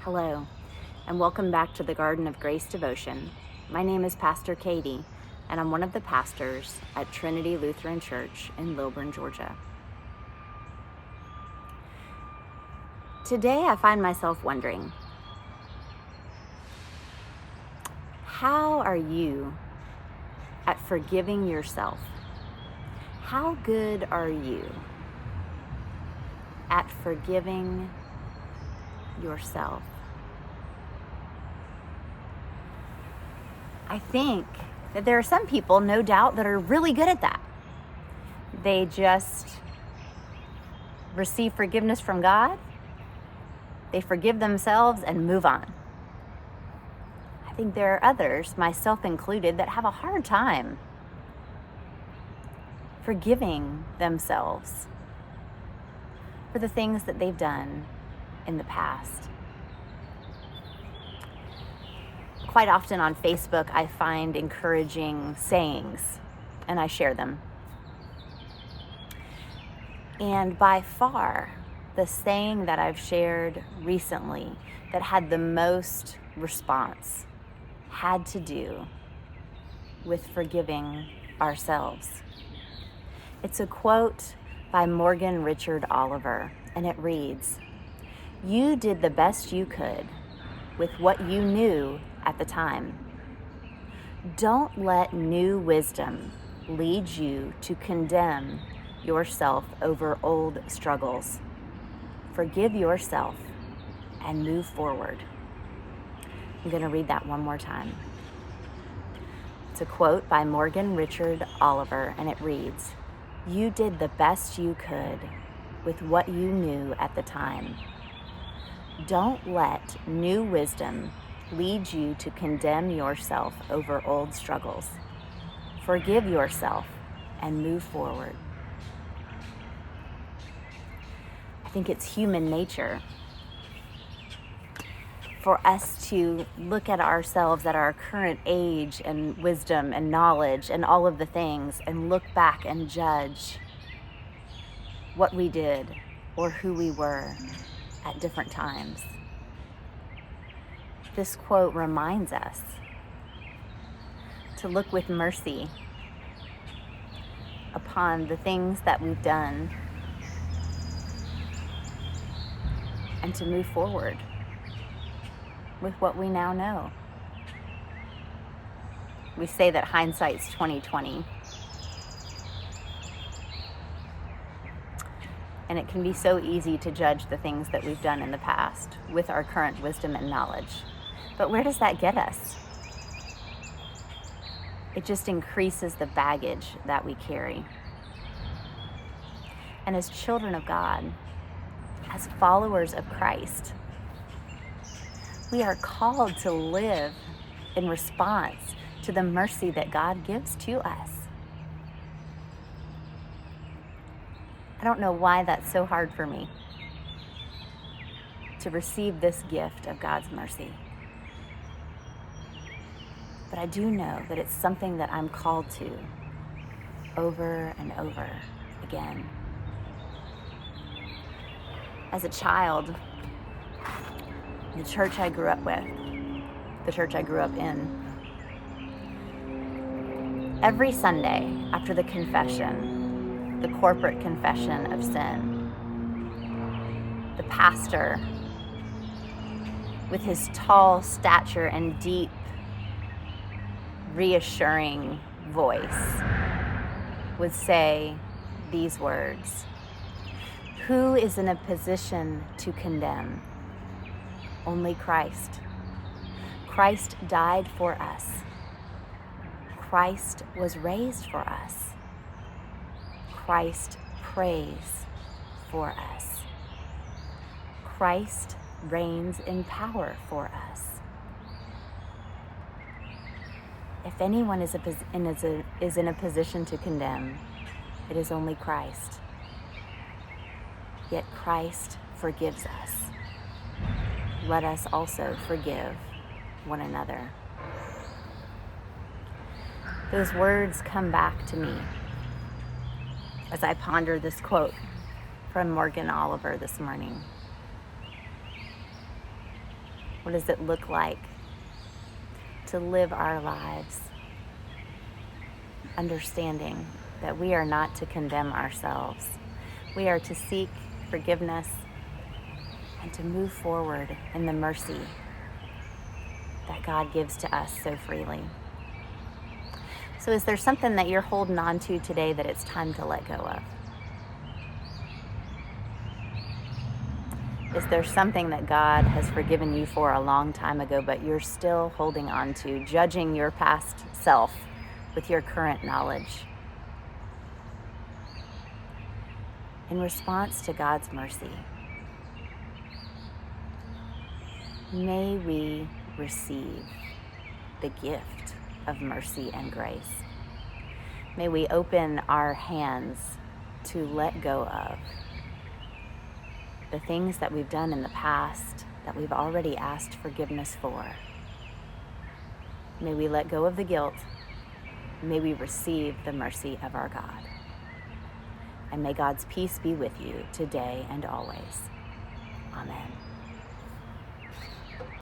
Hello, and welcome back to the Garden of Grace Devotion. My name is Pastor Katie, and I'm one of the pastors at Trinity Lutheran Church in Lilburn, Georgia. Today I find myself wondering, how are you at forgiving yourself? How good are you at forgiving yourself? I think that there are some people, no doubt, that are really good at that. They just receive forgiveness from God, they forgive themselves and move on. I think there are others, myself included, that have a hard time forgiving themselves for the things that they've done in the past. Quite often on Facebook, I find encouraging sayings, and I share them. And by far, the saying that I've shared recently that had the most response had to do with forgiving ourselves. It's a quote by Morgan Richard Oliver, and it reads, "You did the best you could with what you knew at the time. Don't let new wisdom lead you to condemn yourself over old struggles. Forgive yourself and move forward." I'm going to read that one more time. It's a quote by Morgan Richard Oliver, and it reads, "You did the best you could with what you knew at the time. Don't let new wisdom lead you to condemn yourself over old struggles. Forgive yourself and move forward." I think it's human nature for us to look at ourselves at our current age and wisdom and knowledge and all of the things and look back and judge what we did or who we were at different times. This quote reminds us to look with mercy upon the things that we've done and to move forward with what we now know. We say that hindsight's 20/20, and it can be so easy to judge the things that we've done in the past with our current wisdom and knowledge. But where does that get us? It just increases the baggage that we carry. And as children of God, as followers of Christ, we are called to live in response to the mercy that God gives to us. I don't know why that's so hard for me to receive this gift of God's mercy. But I do know that it's something that I'm called to over and over again. As a child, the church I grew up with, the church I grew up in, every Sunday after the confession, the corporate confession of sin, the pastor, with his tall stature and deep, reassuring voice, would say these words: "Who is in a position to condemn? Only Christ. Christ died for us. Christ was raised for us. Christ prays for us. Christ reigns in power for us. If anyone is in a position to condemn, it is only Christ. Yet Christ forgives us. Let us also forgive one another." Those words come back to me as I ponder this quote from Morgan Oliver this morning. What does it look like to live our lives understanding that we are not to condemn ourselves? We are to seek forgiveness and to move forward in the mercy that God gives to us so freely. So is there something that you're holding on to today that it's time to let go of? Is there something that God has forgiven you for a long time ago, but you're still holding on to, judging your past self with your current knowledge? In response to God's mercy, may we receive the gift of mercy and grace. May we open our hands to let go of the things that we've done in the past that we've already asked forgiveness for. May we let go of the guilt. May we receive the mercy of our God. And may God's peace be with you today and always. Amen.